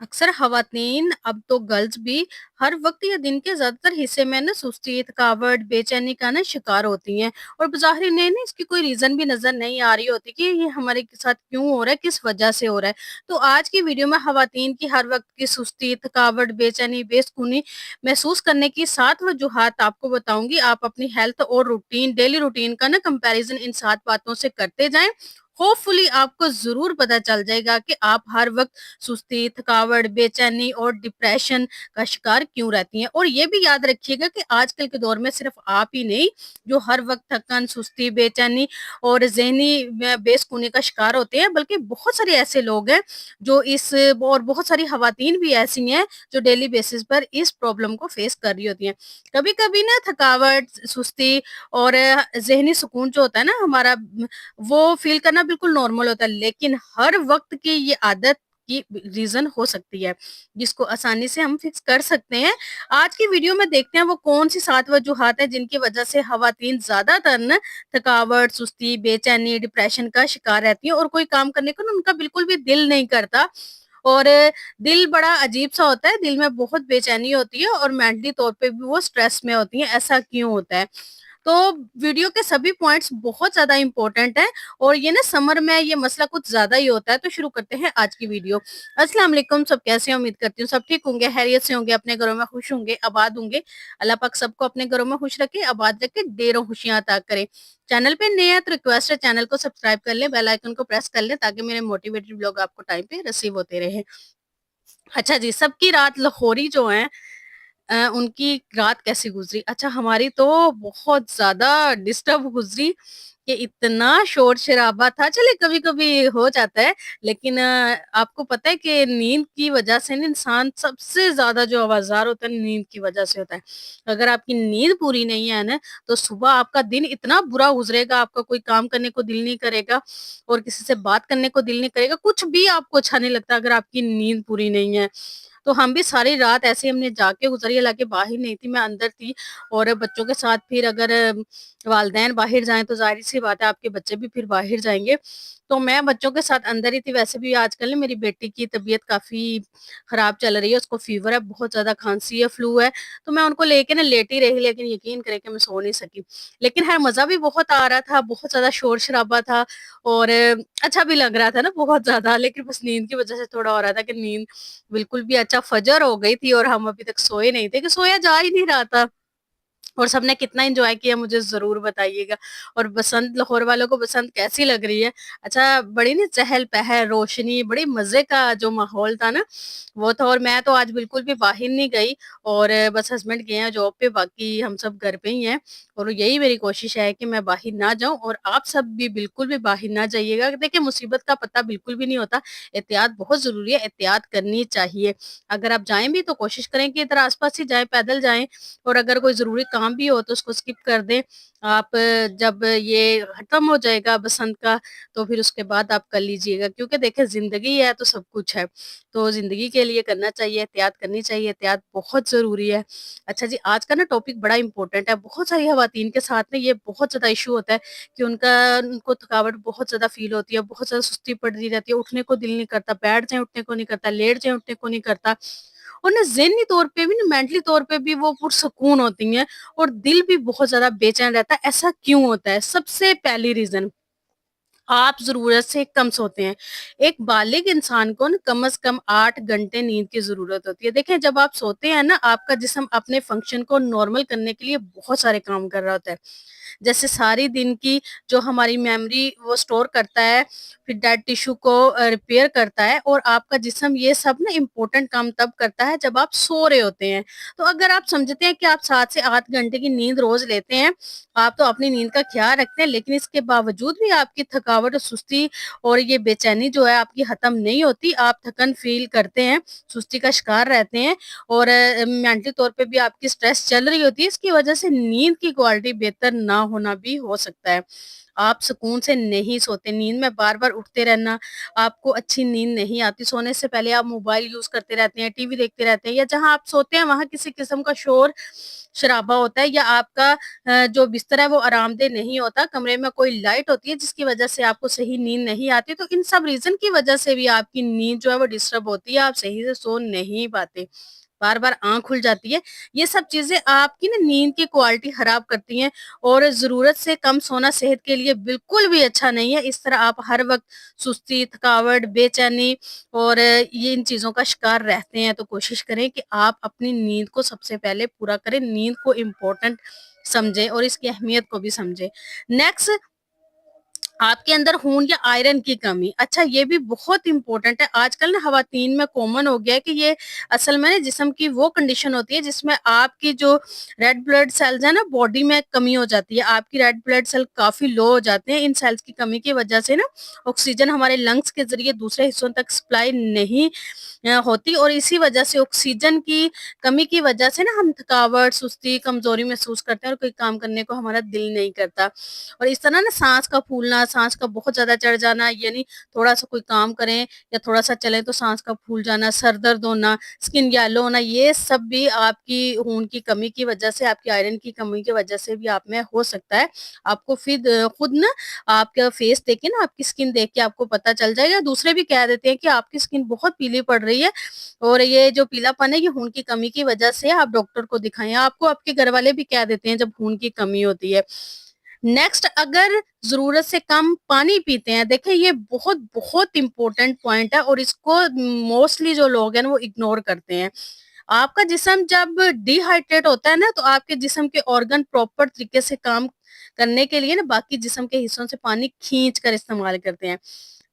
अक्सर ख़वातीन अब तो गर्ल्स भी हर वक्त या दिन के ज़्यादातर हिस्से में ना सुस्ती, थकावट, बेचैनी का ना शिकार होती हैं और बज़ाहिर इन्हें ना इसकी कोई रीज़न भी नज़र नहीं आ रही होती कि ये हमारे साथ क्यों हो रहा है, किस वजह से हो रहा है। तो आज की वीडियो में ख़वातीन की हर वक्त की सुस्ती, थकावट, बेचैनी, बेसुकूनी महसूस करने की 7 वजूहात आपको बताऊँगी। आप अपनी हेल्थ और डेली रूटीन का ना कंपैरिज़न इन 7 बातों से करते जाएँ। होपफुली आपको ज़रूर पता चल जाएगा कि आप हर वक्त सुस्ती, थकावट, बेचैनी और डिप्रेशन का शिकार क्यों रहती हैं। और ये भी याद रखिएगा कि आजकल के दौर में सिर्फ आप ही नहीं जो हर वक्त थकन, सुस्ती, बेचैनी और ज़हनी बेसुकूनी का शिकार होते हैं, बल्कि बहुत सारे ऐसे लोग हैं जो इस और बहुत सारी खवातीन भी ऐसी हैं जो डेली बेसिस पर इस प्रॉब्लम को फेस कर रही होती हैं। कभी-कभी ना थकावट, सुस्ती और ज़हनी सुकून जो होता है ना हमारा वो फ़ील करना बिल्कुल नॉर्मल होता है, लेकिन हर वक़्त की ये आदत की रीज़न हो सकती है, जिसको आसानी से हम फिक्स कर सकते हैं। आज की वीडियो में देखते हैं वो कौन-सी 7 वजूहात हैं जिनकी वज़ह से ख़वातीन ज़्यादातर ना थकावट, सुस्ती, बेचैनी, डिप्रेशन का शिकार रहती हैं और कोई काम करने को ना उनका बिल्कुल भी दिल नहीं करता और दिल बड़ा अजीब-सा होता है, दिल में बहुत बेचैनी होती है और मेंटली तौर पे भी वो स्ट्रेस में होती हैं, ऐसा क्यों होता है? तो वीडियो के सभी पॉइंट्स बहुत ज़्यादा इम्पोर्टेंट हैं और ये ना समर में ये मसला कुछ ज़्यादा ही होता है, तो शुरू करते हैं आज की वीडियो। अस्सलाम वालेकुम, सब कैसे हैं? उम्मीद करती हूँ सब ठीक होंगे, खैरियत से होंगे, अपने घरों में खुश होंगे, आबाद होंगे। अल्लाह पाक सबको अपने घरों में खुश रखे, आबाद रखे, ढेरों खुशियाँ अता करे। चैनल पे नए हैं तो रिक्वेस्ट है चैनल को सब्सक्राइब कर लें, बेल आइकन को प्रेस कर लें ताकि मेरे मोटिवेटेड व्लॉग आपको टाइम पे रिसीव होते रहें। अच्छा जी, सबकी रात लाहौरी जो हैं उनकी रात कैसी गुज़री? अच्छा हमारी तो बहुत ज़्यादा डिस्टर्ब गुज़री कि इतना शोर-शराबा था। चलिए कभी-कभी हो जाता है, लेकिन आपको पता है कि नींद की वज़ह से ना इंसान सबसे ज़्यादा जो आवाज़ार होता है, नींद की वज़ह से होता है। अगर आपकी नींद पूरी नहीं है ना, तो सुबह आपका दिन इतना बुरा गुज़रेगा, आपका कोई काम करने को दिल नहीं करेगा और किसी से बात करने को दिल नहीं करेगा, कुछ भी आपको अच्छा नहीं लगता अगर आपकी नींद पूरी नहीं है। तो हम भी सारी रात ऐसे ही हमने जाके गुज़ारी, हालाँकि बाहर नहीं थी, मैं अंदर थी और बच्चों के साथ फिर अगर वालिदैन बाहर जाएँ तो ज़ाहिर-सी बात है आपके बच्चे भी फिर बाहर जाएँगे। तो मैं बच्चों के साथ अंदर ही थी, वैसे भी आजकल ना मेरी बेटी की तबीयत काफ़ी ख़राब चल रही है, उसको फ़ीवर है, बहुत ज़्यादा खाँसी है, फ्लू है, तो मैं उनको लेके ना लेटी रही, लेकिन यकीन करें कि मैं सो नहीं सकी। लेकिन ख़ैर मज़ा भी बहुत आ रहा था, बहुत ज़्यादा शोर-शराबा था और अच्छा भी लग रहा था ना बहुत ज़्यादा, लेकिन बस नींद की वज़ह से थोड़ा हो रहा था कि नींद बिल्कुल भी अच्छा फजर हो गई थी और हम अभी तक सोए नहीं थे कि सोया जा ही नहीं रहा था। और सबने कितना एन्जॉय किया मुझे ज़रूर बताइएगा। और बसंत लाहौर वालों को बसंत कैसी लग रही है? अच्छा बड़ी ना चहल-पहल, रोशनी, बड़ी मज़े का जो माहौल था ना, वो था और मैं तो आज बिल्कुल भी बाहर नहीं गई और बस हस्बैंड गए हैं जॉब पे, बाकी हम सब घर पे ही हैं और यही मेरी कोशिश है कि मैं बाहर ना जाऊँ और आप सब भी बिल्कुल भी बाहर ना जाइएगा। देखिए मुसीबत का पता बिल्कुल भी नहीं होता, एहतियात बहुत ज़रूरी है, एहतियात करनी चाहिए। अगर आप जाएँ भी तो कोशिश करें कि इधर आस-पास ही जाएँ, पैदल जाएँ और अगर कोई ज़रूरी काम भी हो तो उसको स्किप कर दें। आप जब ये खत्म हो जाएगा बसंत का तो फिर उसके बाद आप कर लीजिएगा क्योंकि देखिए ज़िंदगी है तो सब कुछ है। तो ज़िंदगी के लिए करना चाहिए, एहतियात करनी चाहिए, एहतियात बहुत ज़रूरी है। अच्छा जी, आज का ना टॉपिक बड़ा इम्पोर्टेंट है। बहुत सारी ख़वातीन के साथ में ये बहुत ज़्यादा इश्यू होता है कि उनको थकावट बहुत ज़्यादा फ़ील होती है, बहुत ज़्यादा सुस्ती पड़ती रहती है, उठने को दिल नहीं करता, बैठ जाएँ उठने को नहीं करता, लेट जाएँ उठने को नहीं करता। और ना ज़हनी तौर पे भी ना मेंटली तौर पे भी वो पुरसुकून होती हैं और दिल भी बहुत ज़्यादा बेचैन रहता है। ऐसा क्यों होता है? सबसे पहली रीज़न आप ज़रूरत से कम सोते हैं। एक बालिग इंसान को ना कम से कम 8 घंटे नींद की ज़रूरत होती है। देखें जब आप सोते हैं ना आपका जिस्म अपने फंक्शन को नॉर्मल करने के लिए बहुत सारे काम कर रहा होता है। जैसे सारी दिन की जो हमारी मेमोरी वो स्टोर करता है, फिर डेड टिश्यू को रिपेयर करता है और आपका जिस्म ये सब ना इम्पोर्टेंट काम तब करता है जब आप सो रहे होते हैं। तो अगर आप समझते हैं कि आप 7 से 8 घंटे की नींद रोज़ लेते हैं, आप तो अपनी नींद का ख़्याल रखते हैं लेकिन इसके बावजूद भी आपकी थकावट और सुस्ती और ये बेचैनी जो है आपकी ख़त्म नहीं होती, आप थकन फ़ील करते हैं, सुस्ती का शिकार रहते हैं और मेंटली तौर पे भी आपकी स्ट्रेस चल रही होती है, इसकी वज़ह से नींद की क्वालिटी बेहतर ना होना भी हो सकता है। आप सुकून से नहीं सोते, नींद में बार-बार उठते रहना, आपको अच्छी नींद नहीं आती, सोने से पहले आप मोबाइल यूज़ करते रहते हैं, टीवी देखते रहते हैं या जहाँ आप सोते हैं वहाँ किसी किस्म का शोर-शराबा होता है या आपका जो बिस्तर है वो आरामदेह नहीं होता, कमरे में कोई लाइट होती है जिसकी वजह से आपको सही नींद नहीं आती, तो इन सब रीज़न की वजह से भी आपकी नींद जो है वो डिस्टर्ब होती है, आप सही से सो नहीं पाते। बार-बार आँख खुल जाती है। ये सब चीज़ें आपकी ना नींद की क्वालिटी खराब करती हैं और ज़रूरत से कम सोना सेहत के लिए बिल्कुल भी अच्छा नहीं है। इस तरह आप हर वक़्त सुस्ती, थकावट, बेचैनी और ये इन चीज़ों का शिकार रहते हैं, तो कोशिश करें कि आप अपनी नींद को सबसे पहले पूरा करें, नींद को इम्पोर्टेंट समझें और इसकी अहमियत को भी समझें। नेक्स्ट, आपके अंदर खून या आयरन की कमी। अच्छा, ये भी बहुत इम्पोर्टेंट है। आजकल ना ख़वातीन में कॉमन हो गया है कि ये असल में ना जिस्म की वो कंडीशन होती है जिसमें आपकी जो रेड ब्लड सेल्स हैं ना बॉडी में कमी हो जाती है। आपकी रेड ब्लड सेल काफ़ी लो हो जाते हैं। इन सेल्स की कमी की वजह से ना ऑक्सीजन हमारे लंग्स के ज़रिए दूसरे हिस्सों तक सप्लाई नहीं होती और इसी वजह से ऑक्सीजन की कमी की वजह से ना हम थकावट, सुस्ती, कमज़ोरी महसूस करते हैं और कोई काम करने को हमारा दिल नहीं करता। और इस तरह ना साँस का फूलना, साँस का बहुत ज़्यादा चढ़ जाना, यानी थोड़ा-सा कोई काम करें या थोड़ा-सा चलें तो साँस का फूल जाना, सर दर्द होना, स्किन येलो होना, ये सब भी आपकी खून की कमी की वजह से, आपकी आयरन की कमी की वजह से भी आप में हो सकता है। आपको खुद ना आपका फेस देख के ना, आपकी स्किन देख के आपको पता चल जाएगा। दूसरे भी कह देते हैं कि आपकी स्किन बहुत पीली पड़ रही है और ये जो पीलापन है ये खून की कमी की वजह से है, आप डॉक्टर को दिखाएँ। आपको आपके घरवाले भी कह देते हैं जब खून की कमी होती है। नेक्स्ट, अगर ज़रूरत से कम पानी पीते हैं, देखिए ये बहुत इम्पोर्टेंट पॉइंट है और इसको मोस्टली जो लोग हैं ना वो इग्नोर करते हैं। आपका जिस्म जब डिहाइड्रेट होता है ना तो आपके जिस्म के ऑर्गन प्रॉपर तरीके से काम करने के लिए ना बाकी जिस्म के हिस्सों से पानी खींच कर इस्तेमाल करते हैं।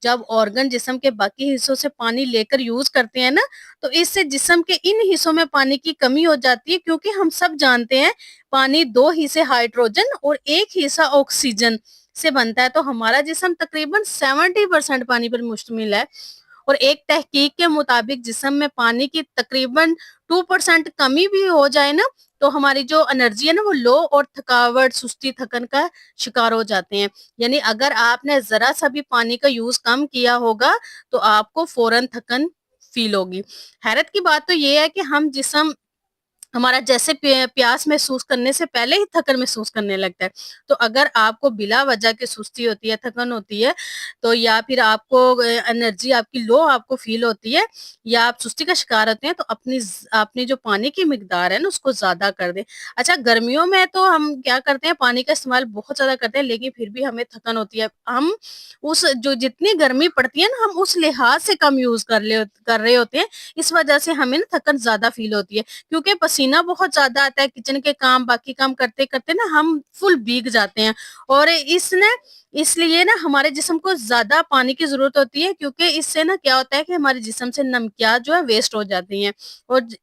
जब ऑर्गन जिस्म के बाकी हिस्सों से पानी लेकर यूज़ करते हैं ना, तो इससे जिस्म के इन हिस्सों में पानी की कमी हो जाती है क्योंकि हम सब जानते हैं पानी 2 हिस्से हाइड्रोजन और 1 हिस्सा ऑक्सीजन से बनता है, तो हमारा जिस्म तकरीबन 70% पानी पर मुश्तमिल है। और एक तहकीक के मुताबिक जिस्म में पानी की तकरीबन 2% कमी भी हो जाए ना, तो हमारी जो एनर्जी है ना वो लो और थकावट, सुस्ती, थकन का शिकार हो जाते हैं। यानी अगर आपने ज़रा-सा भी पानी का यूज़ कम किया होगा, तो आपको फ़ौरन थकन फ़ील होगी। हैरत की बात तो ये है कि हम जिस्म हमारा जैसे प्यास महसूस करने से पहले ही थकन महसूस करने लगता है। तो अगर आपको बिला वजह की सुस्ती होती है, थकन होती है, तो या फिर आपको एनर्जी आपकी लो आपको फ़ील होती है या आप सुस्ती का शिकार होते हैं, तो अपनी जो पानी की मिकदार है ना, उसको ज़्यादा कर दें। अच्छा, गर्मियों में तो हम क्या करते हैं, पानी का इस्तेमाल बहुत ज़्यादा करते हैं, लेकिन फिर भी हमें थकन होती है। हम उस जो जितनी गर्मी पड़ती है ना, हम उस लिहाज से कम यूज़ कर रहे होते हैं, इस वजह से हमें ना थकन ज़्यादा फ़ील होती है। क्योंकि पसीना बहुत ज़्यादा आता है, किचन के काम, बाकी काम करते-करते ना हम फुल भीग जाते हैं और इसलिए ना हमारे जिस्म को ज़्यादा पानी की ज़रूरत होती है क्योंकि इससे ना क्या होता है कि हमारे जिस्म से नमकियात जो है वेस्ट हो जाती हैं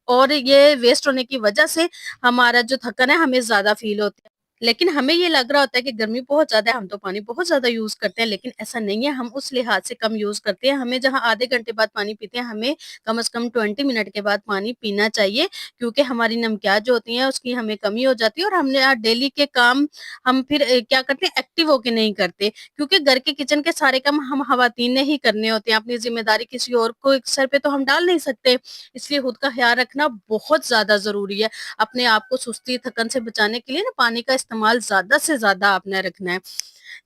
और ये वेस्ट होने की वजह से हमारा जो थकन है हमें ज़्यादा फ़ील होती है। लेकिन हमें ये लग रहा होता है कि गर्मी बहुत ज़्यादा है, हम तो पानी बहुत ज़्यादा यूज़ करते हैं, लेकिन ऐसा नहीं है, हम उस लिहाज से कम यूज़ करते हैं। हमें जहाँ आधे घंटे बाद पानी पीते हैं, हमें कम से कम 20 मिनट के बाद पानी पीना चाहिए क्योंकि हमारी नमकियात जो होती हैं उसकी हमें कमी हो जाती है और हमने डेली के काम हम फिर क्या करते हैं, एक्टिव होके नहीं करते क्योंकि घर के किचन के सारे काम हम खवातीन ने ही करने होते हैं। अपनी ज़िम्मेदारी किसी और को एक सर पे तो हम डाल नहीं सकते, इसलिए खुद का ख़्याल रखना बहुत ज़्यादा ज़रूरी है। अपने आप को सुस्ती, थकन से बचाने के लिए ना पानी का इस्तेमाल ज़्यादा से ज़्यादा आपने रखना है।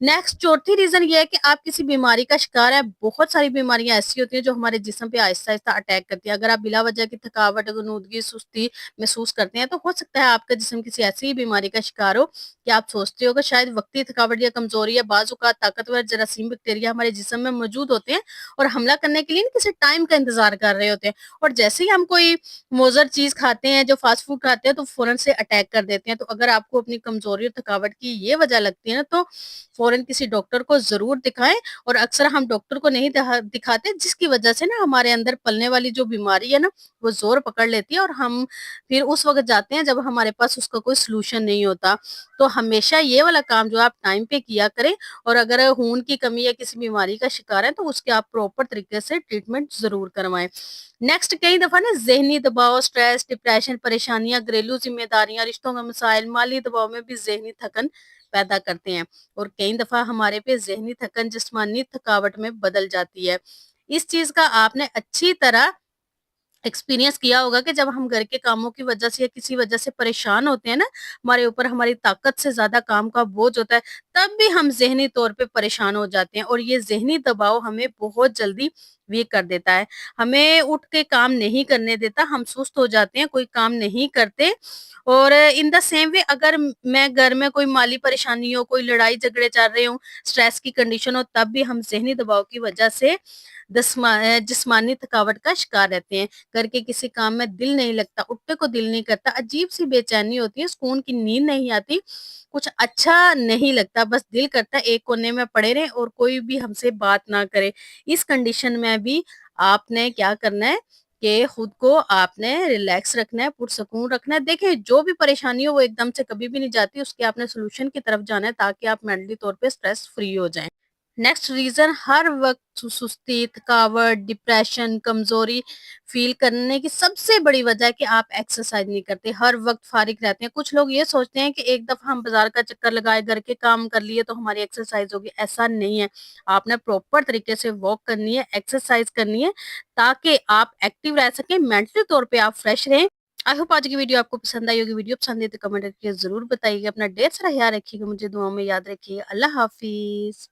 नेक्स्ट, चौथी रीज़न ये है कि आप किसी बीमारी का शिकार हैं। बहुत सारी बीमारियाँ ऐसी होती हैं जो हमारे जिस्म पे आहिस्ता-आहिस्ता अटैक करती है। अगर आप बिला वजह की थकावट, गनूदगी, सुस्ती महसूस करते हैं, तो हो सकता है आपका जिस्म किसी ऐसी ही बीमारी का शिकार हो कि आप सोचते हो कि शायद वक़्ती थकावट या कमज़ोरी या बाज़ औक़ात ताकतवर जरासीम, बैक्टीरिया हमारे जिस्म में मौजूद होते हैं और हमला करने के लिए ना किसी टाइम का इंतज़ार कर रहे होते हैं और जैसे ही हम कोई मुज़र चीज़ खाते हैं, जो फ़ास्ट फ़ूड खाते हैं, तो फ़ौरन से अटैक कर देते हैं। तो अगर आपको अपनी कमज़ोरी और थकावट की ये वजह लगती है ना, तो फ़ौरन किसी डॉक्टर को ज़रूर दिखाएँ और अक्सर हम डॉक्टर को नहीं दिखाते जिसकी वजह से ना हमारे अंदर पलने वाली जो बीमारी है ना, वो ज़ोर पकड़ लेती है और हम फिर उस वक़्त जाते हैं जब हमारे पास उसका कोई सॉल्यूशन नहीं होता। तो हमेशा ये वाला काम जो आप टाइम पे किया करें और अगर खून की कमी या किसी बीमारी का शिकार हैं, तो उसके आप प्रॉपर तरीके से ट्रीटमेंट ज़रूर करवाएँ। नेक्स्ट, कई दफ़ा ना ज़हनी दबाव, स्ट्रेस, डिप्रेशन, परेशानियाँ, घरेलू ज़िम्मेदारियाँ, रिश्तों के मसाइल, माली दबाव में भी ज़हनी थकन पैदा करते हैं और कई दफ़ा हमारे पे ज़हनी थकन जिस्मानी थकावट में बदल जाती है। इस चीज़ का आपने अच्छी तरह एक्सपीरियंस किया होगा कि जब हम घर के कामों की वजह से या किसी वजह से परेशान होते हैं ना, हमारे ऊपर हमारी ताकत से ज़्यादा काम का बोझ होता है, तब भी हम ज़हनी तौर पे परेशान हो जाते हैं और ये ज़हनी दबाव हमें बहुत जल्दी वीक कर देता है। हमें उठ के काम नहीं करने देता, हम सुस्त हो जाते हैं, कोई काम नहीं करते और इन द सेम वे अगर मैं घर में कोई माली परेशानी हो, कोई लड़ाई-झगड़े चल रहे हों, स्ट्रेस की कंडीशन हो, तब भी हम ज़हनी दबाव की वजह से जिस्मानी थकावट का शिकार रहते हैं। घर के किसी काम में दिल नहीं लगता, उठने को दिल नहीं करता, अजीब-सी बेचैनी होती है, सुकून की नींद नहीं आती, कुछ अच्छा नहीं लगता, बस दिल करता है एक कोने में पड़े रहें और कोई भी हमसे बात ना करे। इस कंडीशन में भी आपने क्या करना है कि खुद को आपने रिलैक्स रखना है, पुरसुकून रखना है। देखिए, जो भी परेशानी हो वो एकदम से कभी भी नहीं जाती, उसके आपने सॉल्यूशन की तरफ जाना है ताकि आप मेंटली तौर पे स्ट्रेस फ्री हो जाएँ। नेक्स्ट रीज़न हर वक़्त सुस्ती, थकावट, डिप्रेशन, कमज़ोरी फ़ील करने की सबसे बड़ी वजह है कि आप एक्सरसाइज़ नहीं करते, हर वक़्त फ़ारिग रहते हैं। कुछ लोग ये सोचते हैं कि एक दफ़ा हम बाज़ार का चक्कर लगाए, घर के काम कर लिए तो हमारी एक्सरसाइज़ होगी, ऐसा नहीं है। आपने प्रॉपर तरीके से वॉक करनी है, एक्सरसाइज़ करनी है ताकि आप एक्टिव रह सकें, मेंटली तौर पे आप फ्रेश रहें। आई होप आज की वीडियो आपको पसंद आई होगी। वीडियो पसंद आई तो कमेंट करके ज़रूर बताइएगा। अपना ढेर सारा ख़्याल रखिएगा, मुझे दुआओं में याद रखिएगा। अल्लाह हाफ़िज़।